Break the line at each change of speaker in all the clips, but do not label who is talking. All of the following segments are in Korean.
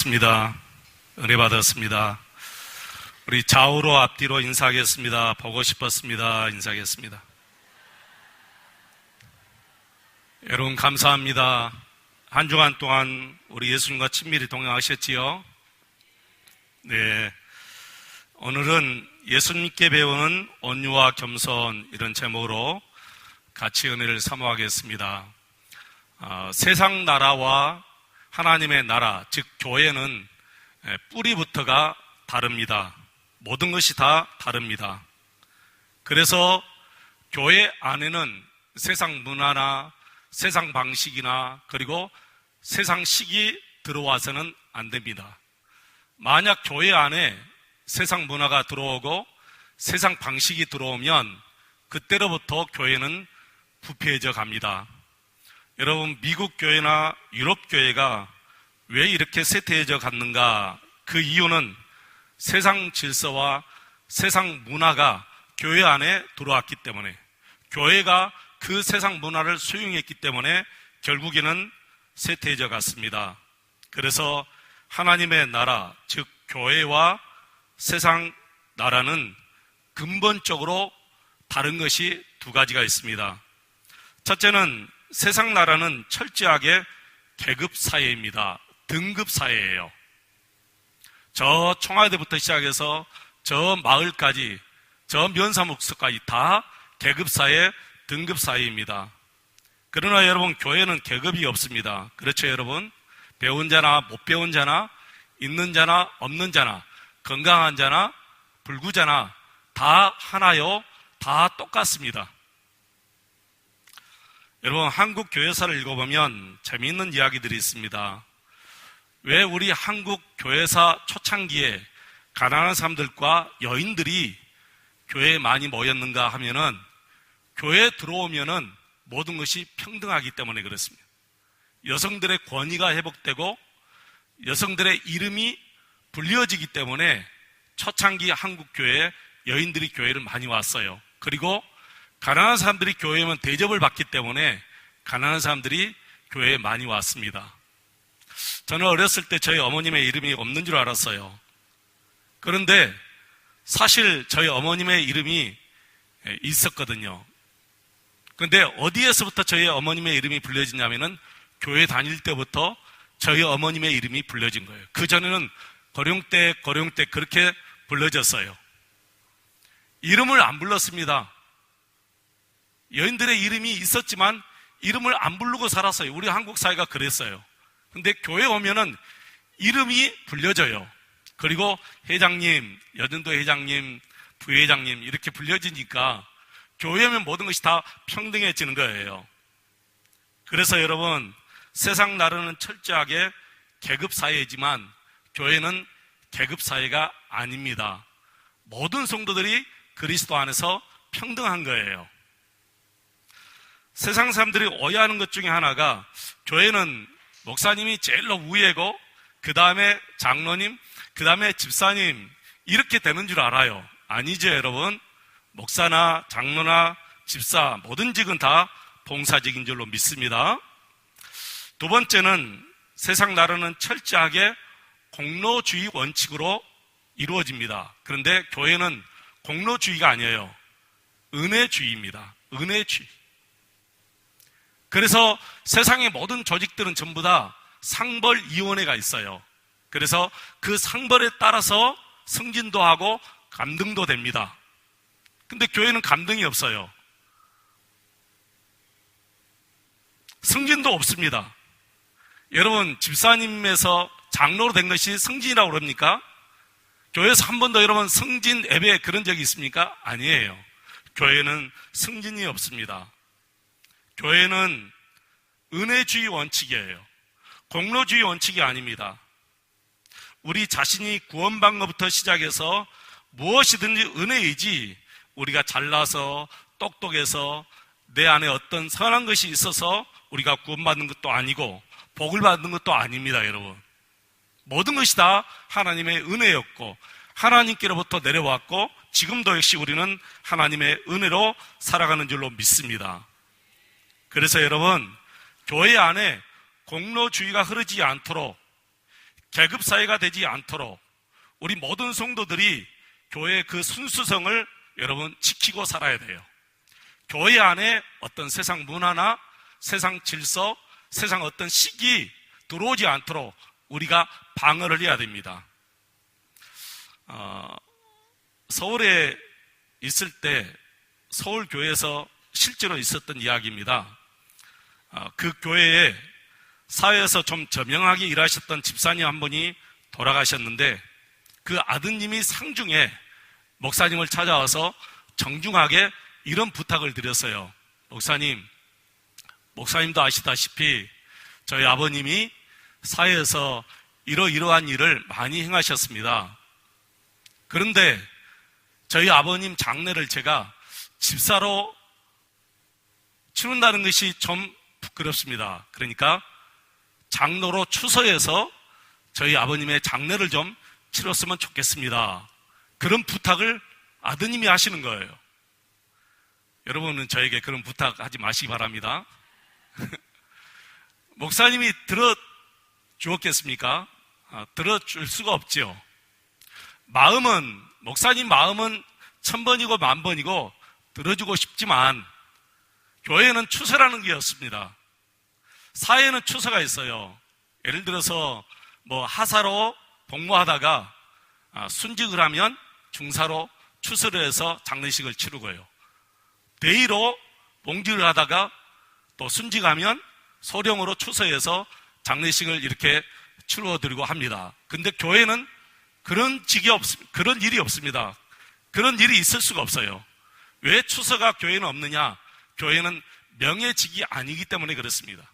반갑습니다. 은혜 받았습니다. 우리 좌우로 앞뒤로 인사하겠습니다. 보고 싶었습니다. 인사하겠습니다. 여러분 감사합니다. 한 주간 동안 우리 예수님과 친밀히 동행하셨지요? 네. 오늘은 예수님께 배우는 온유와 겸손 이런 제목으로 같이 은혜를 사모하겠습니다. 세상 나라와 하나님의 나라, 즉 교회는 뿌리부터가 다릅니다. 모든 것이 다 다릅니다. 그래서 교회 안에는 세상 문화나 세상 방식이나 그리고 세상식이 들어와서는 안 됩니다. 만약 교회 안에 세상 문화가 들어오고 세상 방식이 들어오면 그때로부터 교회는 부패해져 갑니다. 여러분, 미국 교회나 유럽 교회가 왜 이렇게 쇠퇴해져 갔는가? 그 이유는 세상 질서와 세상 문화가 교회 안에 들어왔기 때문에, 교회가 그 세상 문화를 수용했기 때문에 결국에는 쇠퇴해져 갔습니다. 그래서 하나님의 나라, 즉 교회와 세상 나라는 근본적으로 다른 것이 두 가지가 있습니다. 첫째는 세상 나라는 철저하게 계급 사회입니다. 등급 사회예요. 저 청와대부터 시작해서 저 마을까지, 저 면사무소까지 다 계급 사회, 등급 사회입니다. 그러나 여러분, 교회는 계급이 없습니다. 그렇죠, 여러분? 배운 자나 못 배운 자나, 있는 자나 없는 자나, 건강한 자나 불구자나 다 하나요. 다 똑같습니다. 여러분, 한국 교회사를 읽어보면 재미있는 이야기들이 있습니다. 왜 우리 한국 교회사 초창기에 가난한 사람들과 여인들이 교회에 많이 모였는가 하면은, 교회에 들어오면은 모든 것이 평등하기 때문에 그렇습니다. 여성들의 권위가 회복되고 여성들의 이름이 불려지기 때문에 초창기 한국 교회에 여인들이 교회를 많이 왔어요. 그리고 가난한 사람들이 교회에 오면 대접을 받기 때문에 가난한 사람들이 교회에 많이 왔습니다. 저는 어렸을 때 저희 어머님의 이름이 없는 줄 알았어요. 그런데 사실 저희 어머님의 이름이 있었거든요. 그런데 어디에서부터 저희 어머님의 이름이 불려지냐면은 교회 다닐 때부터 저희 어머님의 이름이 불려진 거예요. 그전에는 고령댁 그렇게 불려졌어요. 이름을 안 불렀습니다. 여인들의 이름이 있었지만 이름을 안 부르고 살았어요. 우리 한국 사회가 그랬어요. 근데 교회 오면은 이름이 불려져요. 그리고 회장님, 여전도 회장님, 부회장님 이렇게 불려지니까 교회 오면 모든 것이 다 평등해지는 거예요. 그래서 여러분, 세상 나라는 철저하게 계급 사회이지만 교회는 계급 사회가 아닙니다. 모든 성도들이 그리스도 안에서 평등한 거예요. 세상 사람들이 오해하는 것 중에 하나가, 교회는 목사님이 제일로 위에고 그 다음에 장로님, 그 다음에 집사님 이렇게 되는 줄 알아요. 아니죠, 여러분. 목사나 장로나 집사 모든 직은 다 봉사직인 줄로 믿습니다. 두 번째는 세상 나라는 철저하게 공로주의 원칙으로 이루어집니다. 그런데 교회는 공로주의가 아니에요. 은혜주의입니다. 은혜주의. 그래서 세상의 모든 조직들은 전부 다 상벌위원회가 있어요. 그래서 그 상벌에 따라서 승진도 하고 감등도 됩니다. 근데 교회는 감등이 없어요. 승진도 없습니다. 여러분, 집사님에서 장로로 된 것이 승진이라고 그럽니까? 교회에서 한 번도 여러분 승진 예배 그런 적이 있습니까? 아니에요. 교회는 승진이 없습니다. 교회는 은혜주의 원칙이에요. 공로주의 원칙이 아닙니다. 우리 자신이 구원받는 것부터 시작해서 무엇이든지 은혜이지, 우리가 잘나서 똑똑해서 내 안에 어떤 선한 것이 있어서 우리가 구원받는 것도 아니고 복을 받는 것도 아닙니다, 여러분. 모든 것이 다 하나님의 은혜였고 하나님께로부터 내려왔고 지금도 역시 우리는 하나님의 은혜로 살아가는 줄로 믿습니다. 그래서 여러분, 교회 안에 공로주의가 흐르지 않도록 계급사회가 되지 않도록 우리 모든 성도들이 교회의 그 순수성을 여러분 지키고 살아야 돼요. 교회 안에 어떤 세상 문화나 세상 질서, 세상 어떤 식이 들어오지 않도록 우리가 방어를 해야 됩니다. 서울에 있을 때 서울교회에서 실제로 있었던 이야기입니다. 그 교회에 사회에서 좀 저명하게 일하셨던 집사님 한 분이 돌아가셨는데 그 아드님이 상중에 목사님을 찾아와서 정중하게 이런 부탁을 드렸어요. 목사님도 아시다시피 저희 아버님이 사회에서 이러이러한 일을 많이 행하셨습니다. 그런데 저희 아버님 장례를 제가 집사로 치른다는 것이 좀 부끄럽습니다. 그러니까 장로로 추서해서 저희 아버님의 장례를 좀 치렀으면 좋겠습니다. 그런 부탁을 아드님이 하시는 거예요. 여러분은 저에게 그런 부탁하지 마시기 바랍니다. 목사님이 들어주었겠습니까? 들어줄 수가 없죠. 목사님 마음은 1000번이고 10,000번이고 들어주고 싶지만 교회는 추서라는 게 없습니다. 사회는 추서가 있어요. 예를 들어서 하사로 복무하다가 순직을 하면 중사로 추서를 해서 장례식을 치르고요. 대의로 봉직을 하다가 또 순직하면 소령으로 추서해서 장례식을 이렇게 치루어드리고 합니다. 근데 교회는 그런 일이 없습니다. 그런 일이 있을 수가 없어요. 왜 추서가 교회는 없느냐? 교회는 명예직이 아니기 때문에 그렇습니다.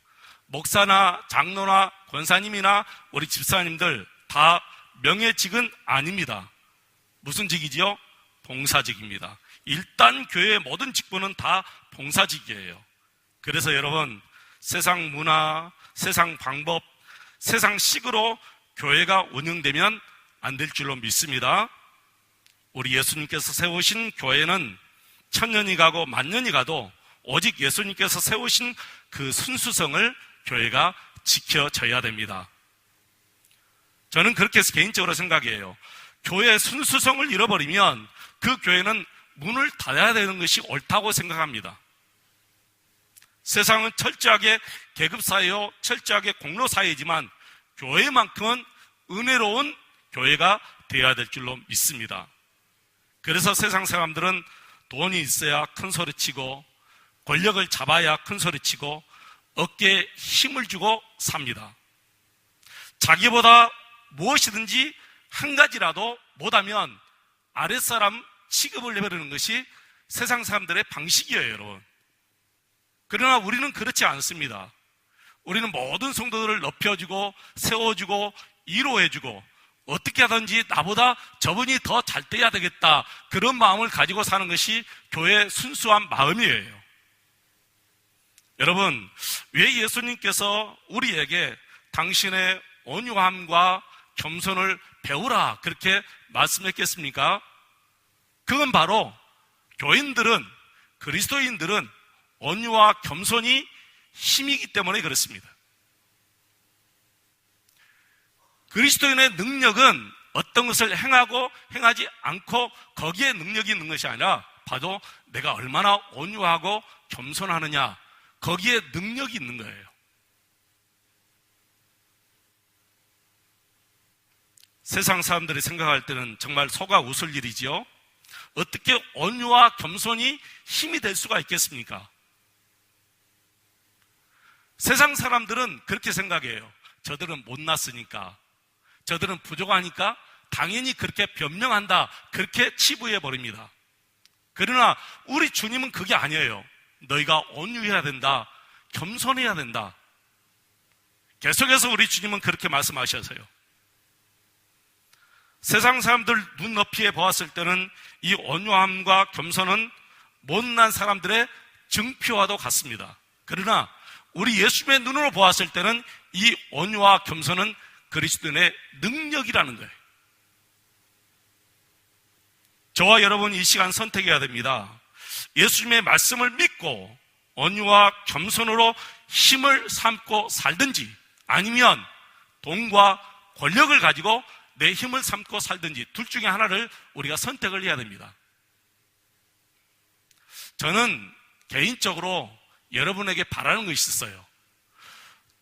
목사나 장로나 권사님이나 우리 집사님들 다 명예직은 아닙니다. 무슨 직이지요? 봉사직입니다. 일단 교회의 모든 직분은 다 봉사직이에요. 그래서 여러분, 세상 문화, 세상 방법, 세상 식으로 교회가 운영되면 안 될 줄로 믿습니다. 우리 예수님께서 세우신 교회는 1000년이 가고 10,000년이 가도 오직 예수님께서 세우신 그 순수성을 교회가 지켜져야 됩니다. 저는 그렇게 해서 개인적으로 생각해요. 교회의 순수성을 잃어버리면 그 교회는 문을 닫아야 되는 것이 옳다고 생각합니다. 세상은 철저하게 계급사회요, 철저하게 공로사회이지만 교회만큼은 은혜로운 교회가 되어야 될 줄로 믿습니다. 그래서 세상 사람들은 돈이 있어야 큰 소리치고 권력을 잡아야 큰 소리치고 어깨에 힘을 주고 삽니다. 자기보다 무엇이든지 한 가지라도 못하면 아랫사람 취급을 해버리는 것이 세상 사람들의 방식이에요, 여러분. 그러나 우리는 그렇지 않습니다. 우리는 모든 성도들을 높여주고 세워주고 위로해주고 어떻게 하든지 나보다 저분이 더 잘 돼야 되겠다, 그런 마음을 가지고 사는 것이 교회의 순수한 마음이에요. 여러분, 왜 예수님께서 우리에게 당신의 온유함과 겸손을 배우라 그렇게 말씀했겠습니까? 그건 바로 교인들은, 그리스도인들은 온유와 겸손이 힘이기 때문에 그렇습니다. 그리스도인의 능력은 어떤 것을 행하고 행하지 않고 거기에 능력이 있는 것이 아니라 봐도 내가 얼마나 온유하고 겸손하느냐, 거기에 능력이 있는 거예요. 세상 사람들이 생각할 때는 정말 속아 웃을 일이지요. 어떻게 온유와 겸손이 힘이 될 수가 있겠습니까? 세상 사람들은 그렇게 생각해요. 저들은 못났으니까, 저들은 부족하니까 당연히 그렇게 변명한다, 그렇게 치부해버립니다. 그러나 우리 주님은 그게 아니에요. 너희가 온유해야 된다, 겸손해야 된다. 계속해서 우리 주님은 그렇게 말씀하셔서요. 세상 사람들 눈높이에 보았을 때는 이 온유함과 겸손은 못난 사람들의 증표와도 같습니다. 그러나 우리 예수님의 눈으로 보았을 때는 이 온유와 겸손은 그리스도인의 능력이라는 거예요. 저와 여러분 이 시간 선택해야 됩니다. 예수님의 말씀을 믿고 온유와 겸손으로 힘을 삼고 살든지, 아니면 돈과 권력을 가지고 내 힘을 삼고 살든지 둘 중에 하나를 우리가 선택을 해야 됩니다. 저는 개인적으로 여러분에게 바라는 것이 있어요.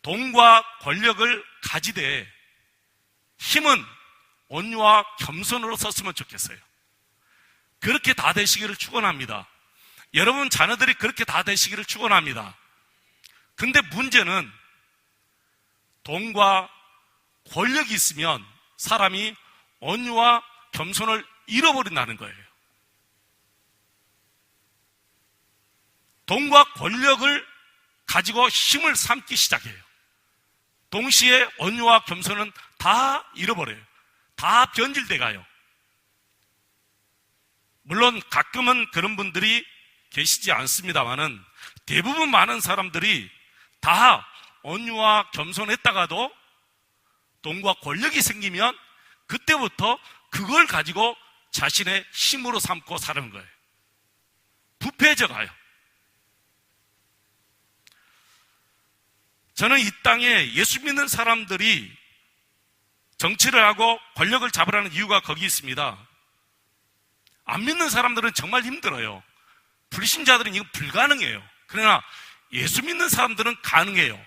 돈과 권력을 가지되 힘은 온유와 겸손으로 썼으면 좋겠어요. 그렇게 다 되시기를 축원합니다. 여러분 자녀들이 그렇게 다 되시기를 축원합니다. 근데 문제는 돈과 권력이 있으면 사람이 온유와 겸손을 잃어버린다는 거예요. 돈과 권력을 가지고 힘을 삼기 시작해요. 동시에 온유와 겸손은 다 잃어버려요. 다 변질돼 가요. 물론 가끔은 그런 분들이 계시지 않습니다만은 대부분 많은 사람들이 다 온유와 겸손했다가도 돈과 권력이 생기면 그때부터 그걸 가지고 자신의 힘으로 삼고 사는 거예요. 부패해져 가요. 저는 이 땅에 예수 믿는 사람들이 정치를 하고 권력을 잡으라는 이유가 거기 있습니다. 안 믿는 사람들은 정말 힘들어요. 불신자들은 이거 불가능해요. 그러나 예수 믿는 사람들은 가능해요.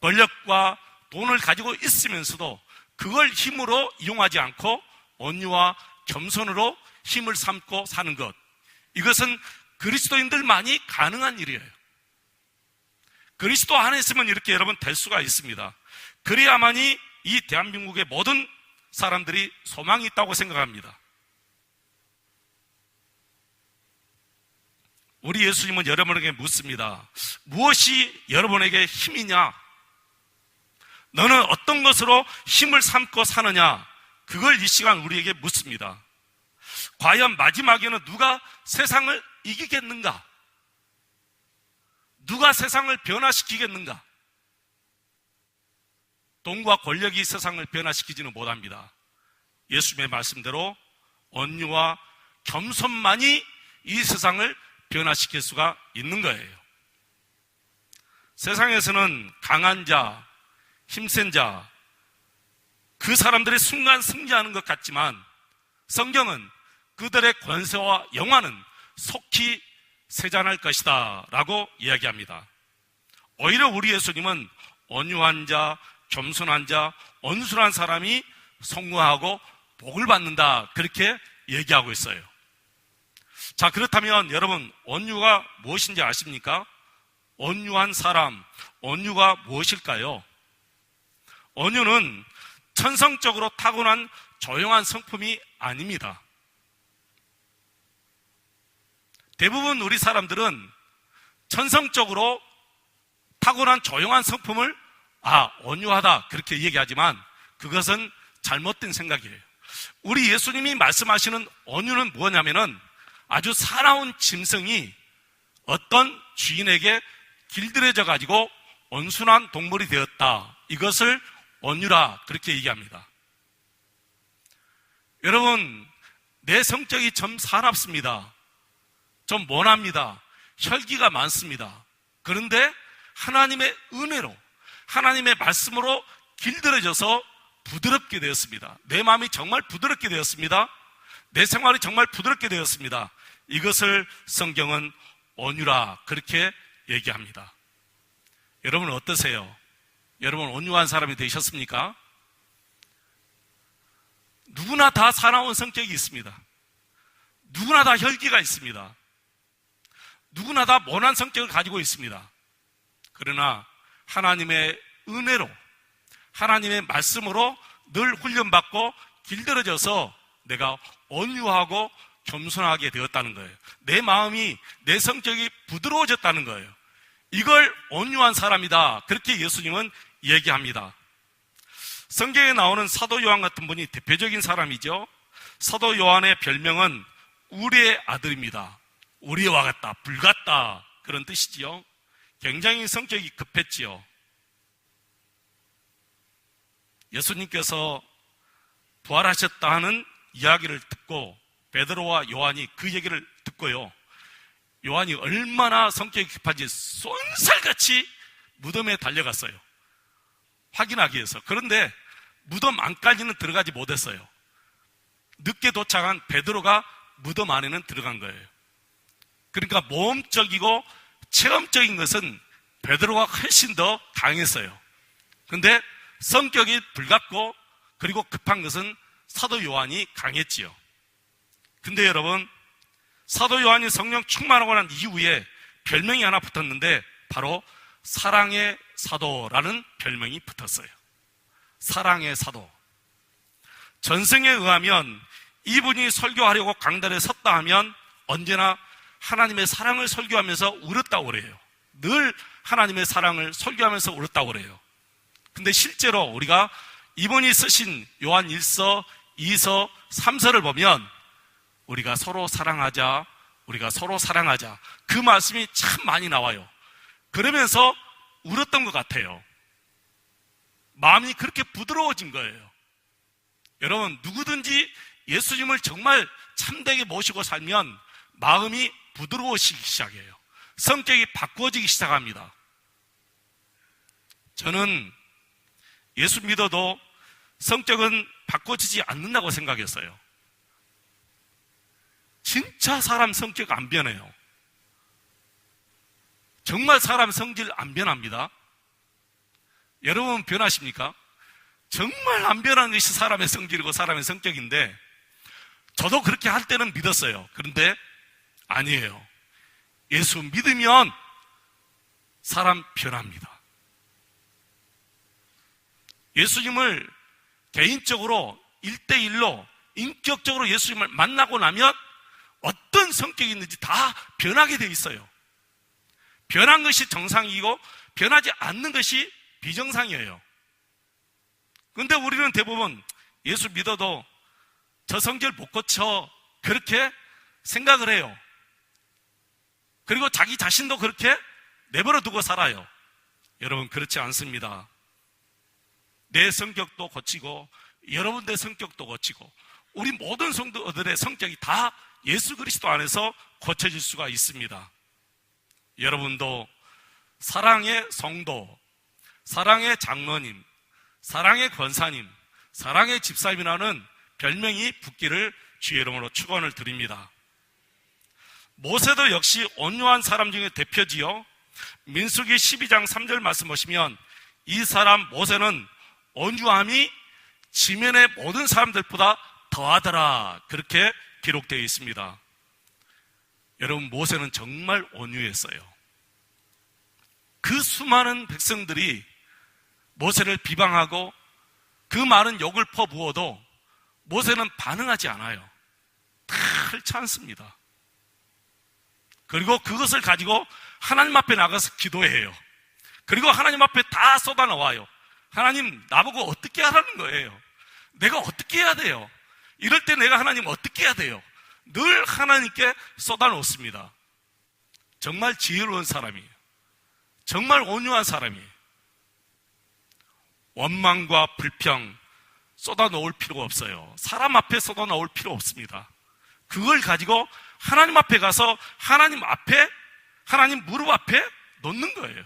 권력과 돈을 가지고 있으면서도 그걸 힘으로 이용하지 않고 온유와 겸손으로 힘을 삼고 사는 것. 이것은 그리스도인들만이 가능한 일이에요. 그리스도 안에 있으면 이렇게 여러분 될 수가 있습니다. 그래야만이 이 대한민국의 모든 사람들이 소망이 있다고 생각합니다. 우리 예수님은 여러분에게 묻습니다. 무엇이 여러분에게 힘이냐? 너는 어떤 것으로 힘을 삼고 사느냐? 그걸 이 시간 우리에게 묻습니다. 과연 마지막에는 누가 세상을 이기겠는가? 누가 세상을 변화시키겠는가? 돈과 권력이 세상을 변화시키지는 못합니다. 예수님의 말씀대로 온유와 겸손만이 이 세상을 변화시킬 수가 있는 거예요. 세상에서는 강한 자, 힘센 자, 그 사람들이 순간 승리하는 것 같지만 성경은 그들의 권세와 영화는 속히 쇠잔할 것이다 라고 이야기합니다. 오히려 우리 예수님은 온유한 자, 겸손한 자, 온순한 사람이 성공하고 복을 받는다 그렇게 얘기하고 있어요. 자, 그렇다면 여러분 온유가 무엇인지 아십니까? 온유한 사람, 온유가 무엇일까요? 온유는 천성적으로 타고난 조용한 성품이 아닙니다. 대부분 우리 사람들은 천성적으로 타고난 조용한 성품을 온유하다 그렇게 얘기하지만 그것은 잘못된 생각이에요. 우리 예수님이 말씀하시는 온유는 뭐냐면은 아주 사나운 짐승이 어떤 주인에게 길들여져 가지고 온순한 동물이 되었다. 이것을 온유라 그렇게 얘기합니다. 여러분, 내 성격이 좀 사납습니다. 좀 모납니다. 혈기가 많습니다. 그런데 하나님의 은혜로, 하나님의 말씀으로 길들여져서 부드럽게 되었습니다. 내 마음이 정말 부드럽게 되었습니다. 내 생활이 정말 부드럽게 되었습니다. 이것을 성경은 온유라 그렇게 얘기합니다. 여러분 어떠세요? 여러분 온유한 사람이 되셨습니까? 누구나 다 사나운 성격이 있습니다. 누구나 다 혈기가 있습니다. 누구나 다 모난 성격을 가지고 있습니다. 그러나 하나님의 은혜로, 하나님의 말씀으로 늘 훈련받고 길들여져서 내가 온유하고 겸손하게 되었다는 거예요. 내 마음이, 내 성격이 부드러워졌다는 거예요. 이걸 온유한 사람이다 그렇게 예수님은 얘기합니다. 성경에 나오는 사도 요한 같은 분이 대표적인 사람이죠. 사도 요한의 별명은 우리의 아들입니다. 우리와 같다, 불같다 그런 뜻이지요. 굉장히 성격이 급했지요. 예수님께서 부활하셨다 하는 이야기를 듣고 베드로와 요한이 그 얘기를 듣고요, 요한이 얼마나 성격이 급한지 쏜살같이 무덤에 달려갔어요. 확인하기 위해서. 그런데 무덤 안까지는 들어가지 못했어요. 늦게 도착한 베드로가 무덤 안에는 들어간 거예요. 그러니까 모험적이고 체험적인 것은 베드로가 훨씬 더 강했어요. 그런데 성격이 불같고 그리고 급한 것은 사도 요한이 강했지요. 근데 여러분, 사도 요한이 성령 충만하고 난 이후에 별명이 하나 붙었는데 바로 사랑의 사도라는 별명이 붙었어요. 사랑의 사도. 전승에 의하면 이분이 설교하려고 강단에 섰다 하면 언제나 하나님의 사랑을 설교하면서 울었다고 그래요. 늘 하나님의 사랑을 설교하면서 울었다고 그래요. 근데 실제로 우리가 이분이 쓰신 요한 1서, 2서, 3서를 보면 우리가 서로 사랑하자, 우리가 서로 사랑하자, 그 말씀이 참 많이 나와요. 그러면서 울었던 것 같아요. 마음이 그렇게 부드러워진 거예요. 여러분, 누구든지 예수님을 정말 참되게 모시고 살면 마음이 부드러워지기 시작해요. 성격이 바꾸어지기 시작합니다. 저는 예수 믿어도 성격은 바꿔지지 않는다고 생각했어요. 진짜 사람 성격 안 변해요. 정말 사람 성질 안 변합니다. 여러분 변하십니까? 정말 안 변하는 것이 사람의 성질이고 사람의 성격인데 저도 그렇게 할 때는 믿었어요. 그런데 아니에요. 예수 믿으면 사람 변합니다. 예수님을 개인적으로 1대1로 인격적으로 예수님을 만나고 나면 어떤 성격이 있는지 다 변하게 돼 있어요. 변한 것이 정상이고 변하지 않는 것이 비정상이에요. 그런데 우리는 대부분 예수 믿어도 저 성질 못 고쳐 그렇게 생각을 해요. 그리고 자기 자신도 그렇게 내버려 두고 살아요. 여러분 그렇지 않습니다. 내 성격도 고치고 여러분들의 성격도 고치고 우리 모든 성도들의 성격이 다 예수 그리스도 안에서 고쳐질 수가 있습니다. 여러분도 사랑의 성도, 사랑의 장로님, 사랑의 권사님, 사랑의 집사님이라는 별명이 붙기를 주의 이름으로 축원을 드립니다. 모세도 역시 온유한 사람 중에 대표지요. 민수기 12장 3절 말씀 보시면 이 사람 모세는 온유함이 지면의 모든 사람들보다 더하더라 그렇게 기록되어 있습니다. 여러분 모세는 정말 온유했어요. 그 수많은 백성들이 모세를 비방하고 그 많은 욕을 퍼부어도 모세는 반응하지 않아요. 다 옳지 그리고 그것을 가지고 하나님 앞에 나가서 기도해요. 그리고 하나님 앞에 다 쏟아놓아요. 하나님 나보고 어떻게 하라는 거예요? 내가 어떻게 해야 돼요? 이럴 때 내가 하나님 어떻게 해야 돼요? 늘 하나님께 쏟아놓습니다. 정말 지혜로운 사람이에요. 정말 온유한 사람이에요. 원망과 불평 쏟아놓을 필요가 없어요. 사람 앞에 쏟아놓을 필요 없습니다. 그걸 가지고 하나님 앞에 가서 하나님 무릎 앞에 놓는 거예요.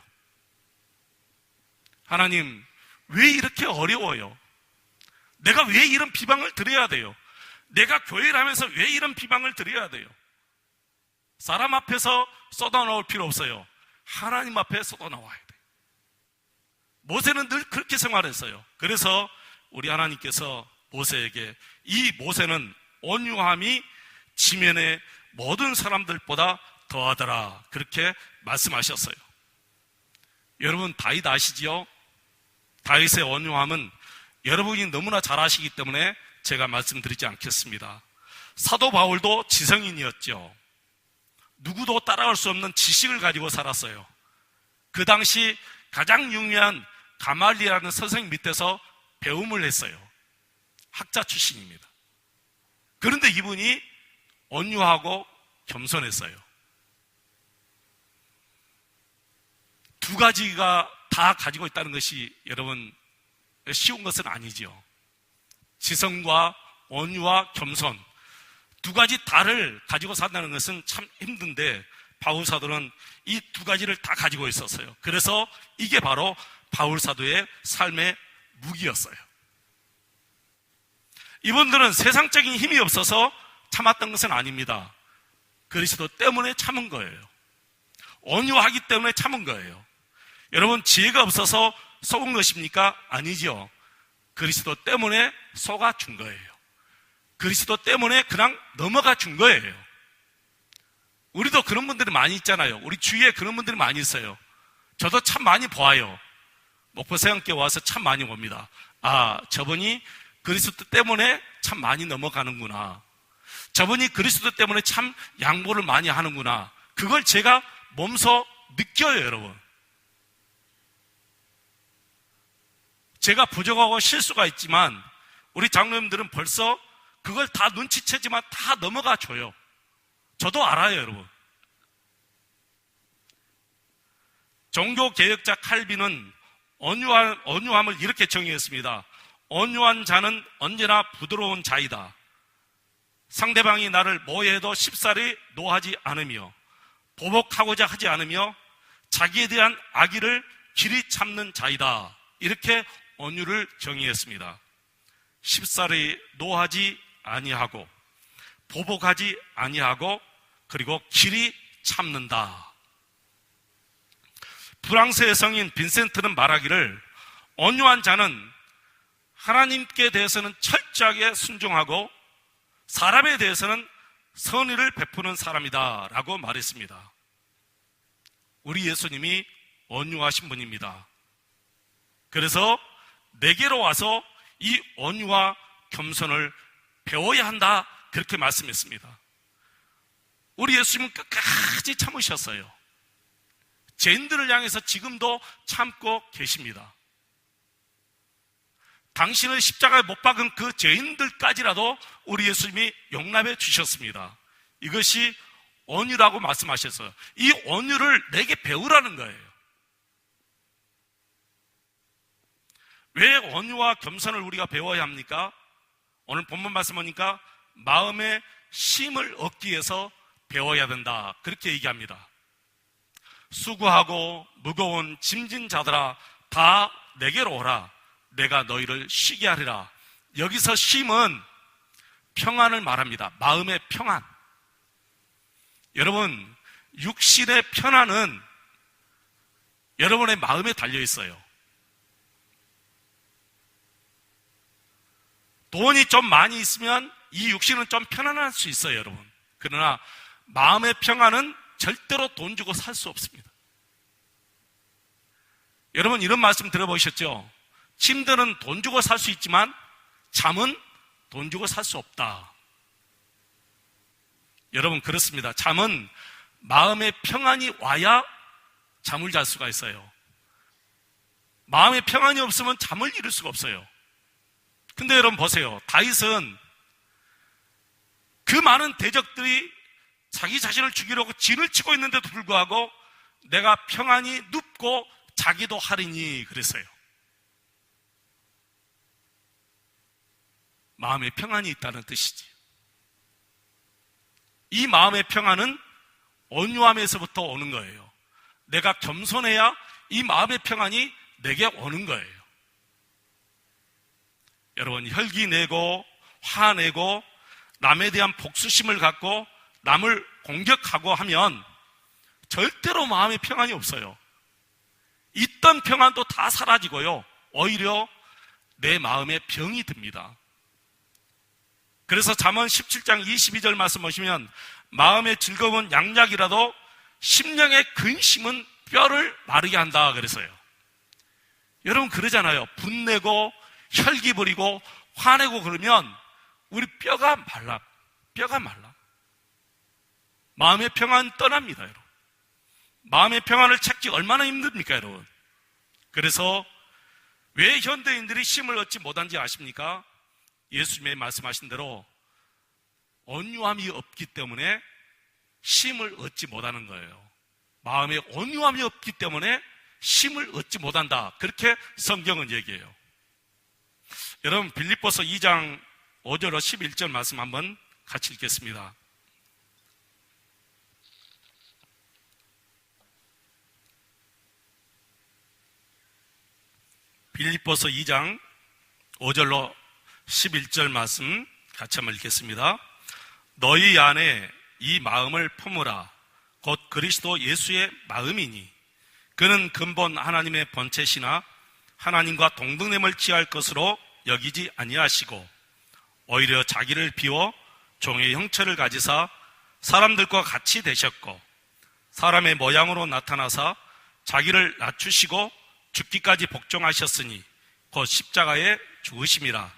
하나님 왜 이렇게 어려워요? 내가 왜 이런 비방을 드려야 돼요? 내가 교회를 하면서 왜 이런 비방을 드려야 돼요? 사람 앞에서 쏟아놓을 필요 없어요. 하나님 앞에 쏟아놓아야 돼요. 모세는 늘 그렇게 생활했어요. 그래서 우리 하나님께서 모세에게 이 모세는 온유함이 지면의 모든 사람들보다 더하더라 그렇게 말씀하셨어요. 여러분 다윗 아시지요? 다윗의 온유함은 여러분이 너무나 잘 아시기 때문에 제가 말씀드리지 않겠습니다. 사도 바울도 지성인이었죠. 누구도 따라갈 수 없는 지식을 가지고 살았어요. 그 당시 가장 유명한 가말리라는 선생님 밑에서 배움을 했어요. 학자 출신입니다. 그런데 이분이 온유하고 겸손했어요. 두 가지가 다 가지고 있다는 것이 여러분 쉬운 것은 아니죠. 지성과 온유와 겸손 두 가지 다를 가지고 산다는 것은 참 힘든데 바울 사도는 이 두 가지를 다 가지고 있었어요. 그래서 이게 바로 바울 사도의 삶의 무기였어요. 이분들은 세상적인 힘이 없어서 참았던 것은 아닙니다. 그리스도 때문에 참은 거예요. 온유하기 때문에 참은 거예요. 여러분, 지혜가 없어서 속은 것입니까? 아니죠. 그리스도 때문에 속아준 거예요. 그리스도 때문에 그냥 넘어가 준 거예요. 우리도 그런 분들이 많이 있잖아요. 우리 주위에 그런 분들이 많이 있어요. 저도 참 많이 보아요. 목포세안교회 와서 참 많이 봅니다. 아, 저분이 그리스도 때문에 참 많이 넘어가는구나. 저분이 그리스도 때문에 참 양보를 많이 하는구나. 그걸 제가 몸소 느껴요, 여러분. 제가 부족하고 실수가 있지만 우리 장로님들은 벌써 그걸 다 눈치채지만 다 넘어가 줘요. 저도 알아요, 여러분. 종교개혁자 칼빈은 온유함을 이렇게 정의했습니다. 온유한 자는 언제나 부드러운 자이다. 상대방이 나를 뭐해도 쉽사리 노하지 않으며 보복하고자 하지 않으며 자기에 대한 악의를 길이 참는 자이다. 이렇게 온유를 정의했습니다. 쉽사리 노하지 아니하고 보복하지 아니하고 그리고 길이 참는다. 프랑스의 성인 빈센트는 말하기를 온유한 자는 하나님께 대해서는 철저하게 순종하고 사람에 대해서는 선의를 베푸는 사람이다 라고 말했습니다. 우리 예수님이 온유하신 분입니다. 그래서 내게로 와서 이 온유와 겸손을 배워야 한다 그렇게 말씀했습니다. 우리 예수님은 끝까지 참으셨어요. 죄인들을 향해서 지금도 참고 계십니다. 당신을 십자가에 못 박은 그 죄인들까지라도 우리 예수님이 용납해 주셨습니다. 이것이 온유라고 말씀하셨어요. 이 온유를 내게 배우라는 거예요. 왜 온유와 겸손을 우리가 배워야 합니까? 오늘 본문 말씀 보니까 마음의 쉼을 얻기 위해서 배워야 된다 그렇게 얘기합니다. 수고하고 무거운 짐진 자들아 다 내게로 오라. 내가 너희를 쉬게 하리라. 여기서 쉼은 평안을 말합니다. 마음의 평안. 여러분, 육신의 편안은 여러분의 마음에 달려 있어요. 돈이 좀 많이 있으면 이 육신은 좀 편안할 수 있어요, 여러분. 그러나 마음의 평안은 절대로 돈 주고 살 수 없습니다. 여러분, 이런 말씀 들어보셨죠? 침대는 돈 주고 살 수 있지만 잠은 돈 주고 살 수 없다. 여러분, 그렇습니다. 잠은 마음의 평안이 와야 잠을 잘 수가 있어요. 마음의 평안이 없으면 잠을 이룰 수가 없어요. 근데 여러분 보세요. 다윗은 그 많은 대적들이 자기 자신을 죽이려고 진을 치고 있는데도 불구하고 내가 평안히 눕고 자기도 하리니 그랬어요. 마음의 평안이 있다는 뜻이지. 이 마음의 평안은 온유함에서부터 오는 거예요. 내가 겸손해야 이 마음의 평안이 내게 오는 거예요. 여러분, 혈기 내고 화내고 남에 대한 복수심을 갖고 남을 공격하고 하면 절대로 마음의 평안이 없어요. 있던 평안도 다 사라지고요. 오히려 내 마음에 병이 듭니다. 그래서 잠언 17장 22절 말씀 보시면 마음의 즐거운 양약이라도 심령의 근심은 뼈를 마르게 한다 그랬어요. 여러분 그러잖아요. 분내고 혈기 부리고 화내고 그러면 우리 뼈가 말라. 마음의 평안 떠납니다, 여러분. 마음의 평안을 찾기 얼마나 힘듭니까, 여러분? 그래서 왜 현대인들이 쉼을 얻지 못한지 아십니까? 예수님의 말씀하신 대로 온유함이 없기 때문에 쉼을 얻지 못하는 거예요. 마음에 온유함이 없기 때문에 쉼을 얻지 못한다. 그렇게 성경은 얘기해요. 여러분, 빌립보서 2장 5절로 11절 말씀 한번 같이 읽겠습니다. 빌립보서 2장 5절로 11절 말씀 같이 한번 읽겠습니다. 너희 안에 이 마음을 품으라. 곧 그리스도 예수의 마음이니 그는 근본 하나님의 본체시나 하나님과 동등됨을 취할 것으로 여기지 아니하시고 오히려 자기를 비워 종의 형체를 가지사 사람들과 같이 되셨고 사람의 모양으로 나타나사 자기를 낮추시고 죽기까지 복종하셨으니 곧 십자가에 죽으심이라.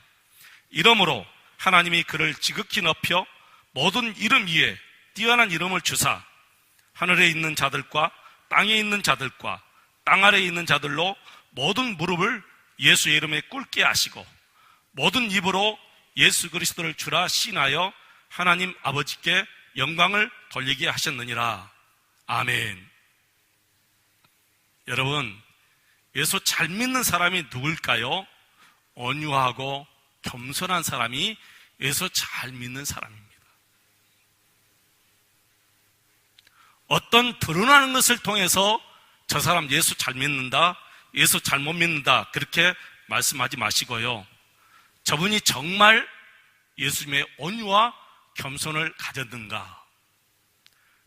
이러므로 하나님이 그를 지극히 높여 모든 이름 위에 뛰어난 이름을 주사 하늘에 있는 자들과 땅에 있는 자들과 땅 아래에 있는 자들로 모든 무릎을 예수의 이름에 꿇게 하시고 모든 입으로 예수 그리스도를 주라 시인하여 하나님 아버지께 영광을 돌리게 하셨느니라. 아멘. 여러분, 예수 잘 믿는 사람이 누굴까요? 온유하고 겸손한 사람이 예수 잘 믿는 사람입니다. 어떤 드러나는 것을 통해서 저 사람 예수 잘 믿는다, 예수 잘못 믿는다 그렇게 말씀하지 마시고요. 저분이 정말 예수님의 온유와 겸손을 가졌는가,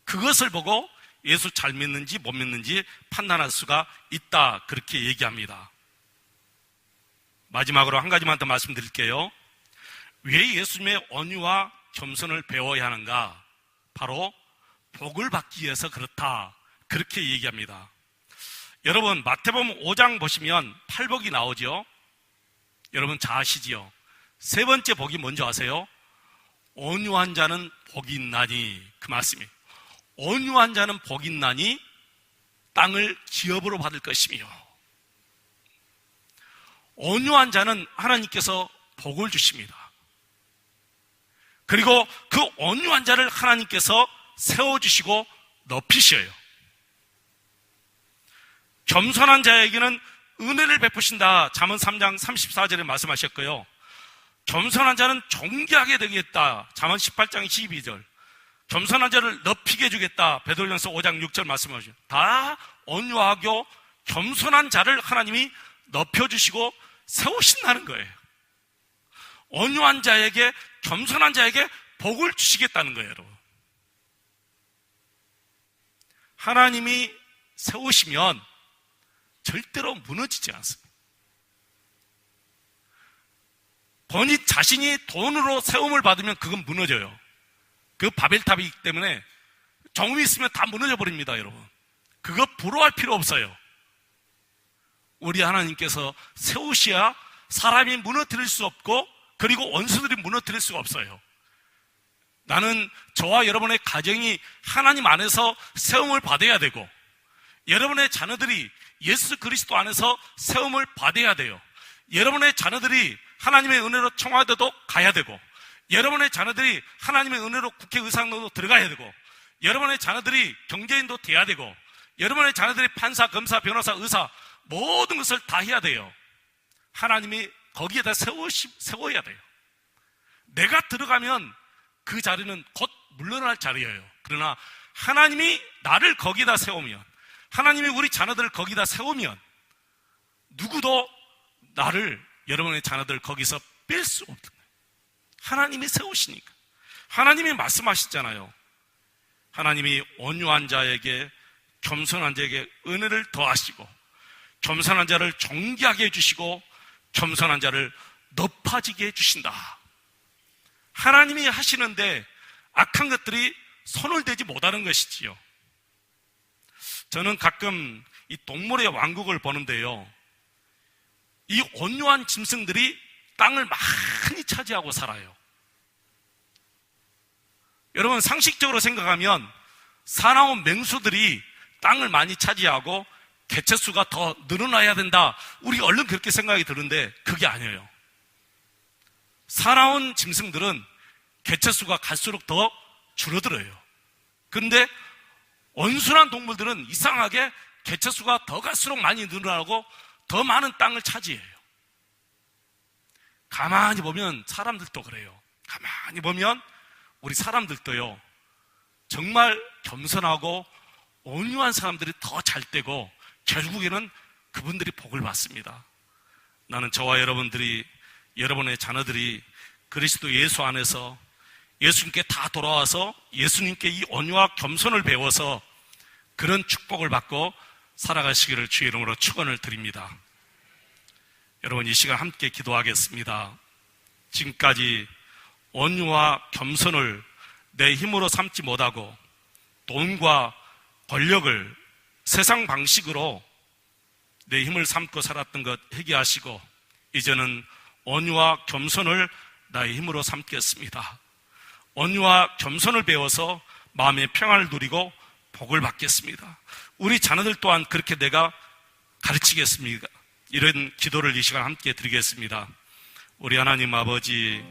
그것을 보고 예수 잘 믿는지 못 믿는지 판단할 수가 있다 그렇게 얘기합니다. 마지막으로 한 가지만 더 말씀드릴게요. 왜 예수님의 온유와 겸손을 배워야 하는가? 바로 복을 받기 위해서 그렇다 그렇게 얘기합니다. 여러분, 마태복음 5장 보시면 팔복이 나오죠. 여러분 잘 아시지요? 세 번째 복이 뭔지 아세요? 온유한 자는 복이 있나니, 그 말씀이에요. 온유한 자는 복이 있나니 땅을 기업으로 받을 것이며, 온유한 자는 하나님께서 복을 주십니다. 그리고 그 온유한 자를 하나님께서 세워주시고 높이셔요. 겸손한 자에게는 은혜를 베푸신다. 잠언 3장 34절에 말씀하셨고요. 겸손한 자는 존귀하게 되겠다. 잠언 18장 12절. 겸손한 자를 높이게 해주겠다. 베드로전서 5장 6절 말씀하시죠. 다 온유하고 겸손한 자를 하나님이 높여주시고 세우신다는 거예요. 온유한 자에게, 겸손한 자에게 복을 주시겠다는 거예요, 여러분. 하나님이 세우시면 절대로 무너지지 않습니다. 본인 자신이 돈으로 세움을 받으면 그건 무너져요. 그 바벨탑이기 때문에 조금 있으면 다 무너져 버립니다, 여러분. 그거 부러워할 필요 없어요. 우리 하나님께서 세우셔야 사람이 무너뜨릴 수 없고, 그리고 원수들이 무너뜨릴 수가 없어요. 나는 저와 여러분의 가정이 하나님 안에서 세움을 받아야 되고, 여러분의 자녀들이 예수 그리스도 안에서 세움을 받아야 돼요. 여러분의 자녀들이 하나님의 은혜로 청와대도 가야 되고, 여러분의 자녀들이 하나님의 은혜로 국회의사당도 들어가야 되고, 여러분의 자녀들이 경제인도 돼야 되고, 여러분의 자녀들이 판사, 검사, 변호사, 의사 모든 것을 다 해야 돼요. 하나님이 거기에다 세워야 돼요. 내가 들어가면 그 자리는 곧 물러날 자리예요. 그러나 하나님이 나를 거기다 세우면, 하나님이 우리 자녀들을 거기다 세우면 누구도 나를, 여러분의 자녀들 거기서 뺄 수 없는 거예요. 하나님이 세우시니까. 하나님이 말씀하시잖아요. 하나님이 온유한 자에게, 겸손한 자에게 은혜를 더하시고, 겸손한 자를 존귀하게 해주시고, 겸손한 자를 높아지게 해주신다. 하나님이 하시는데 악한 것들이 손을 대지 못하는 것이지요. 저는 가끔 이 동물의 왕국을 보는데요, 이 온유한 짐승들이 땅을 많이 차지하고 살아요. 여러분, 상식적으로 생각하면 사나운 맹수들이 땅을 많이 차지하고 개체수가 더 늘어나야 된다, 우리가 얼른 그렇게 생각이 드는데 그게 아니에요. 사나운 짐승들은 개체수가 갈수록 더 줄어들어요. 그런데 온순한 동물들은 이상하게 개체수가 더 갈수록 많이 늘어나고 더 많은 땅을 차지해요. 가만히 보면 사람들도 그래요. 가만히 보면 우리 사람들도요, 정말 겸손하고 온유한 사람들이 더 잘 되고 결국에는 그분들이 복을 받습니다. 나는 저와 여러분들이 여러분의 자녀들이 그리스도 예수 안에서 예수님께 다 돌아와서 예수님께 이 온유와 겸손을 배워서 그런 축복을 받고 살아가시기를 주의 이름으로 축원을 드립니다. 여러분, 이 시간 함께 기도하겠습니다. 지금까지 온유와 겸손을 내 힘으로 삼지 못하고 돈과 권력을 세상 방식으로 내 힘을 삼고 살았던 것 회개하시고 이제는 온유와 겸손을 나의 힘으로 삼겠습니다. 온유와 겸손을 배워서 마음의 평안을 누리고 복을 받겠습니다. 우리 자녀들 또한 그렇게 내가 가르치겠습니다. 이런 기도를 이 시간 함께 드리겠습니다. 우리 하나님 아버지,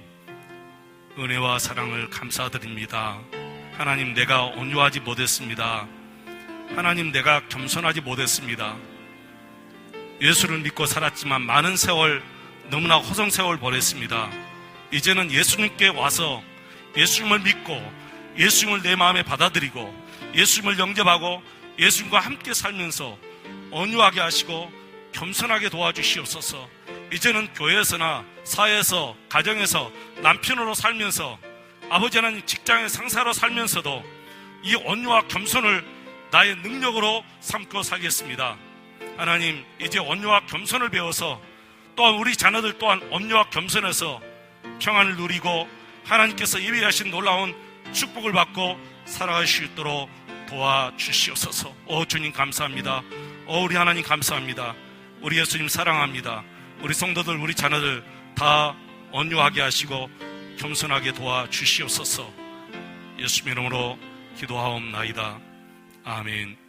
은혜와 사랑을 감사드립니다. 하나님, 내가 온유하지 못했습니다. 하나님, 내가 겸손하지 못했습니다. 예수를 믿고 살았지만 많은 세월, 너무나 허송 세월 보냈습니다. 이제는 예수님께 와서 예수님을 믿고 예수님을 내 마음에 받아들이고 예수님을 영접하고 예수님과 함께 살면서 온유하게 하시고 겸손하게 도와주시옵소서. 이제는 교회에서나 사회에서, 가정에서 남편으로 살면서 아버지 하나님 직장의 상사로 살면서도 이 온유와 겸손을 나의 능력으로 삼고 살겠습니다. 하나님, 이제 온유와 겸손을 배워서 또한 우리 자녀들 또한 온유와 겸손해서 평안을 누리고 하나님께서 예비하신 놀라운 축복을 받고 살아갈 수 있도록 도와주시옵소서. 주님 감사합니다. 우리 하나님 감사합니다. 우리 예수님 사랑합니다. 우리 성도들, 우리 자녀들 다 온유하게 하시고 겸손하게 도와주시옵소서. 예수님 이름으로 기도하옵나이다. 아멘.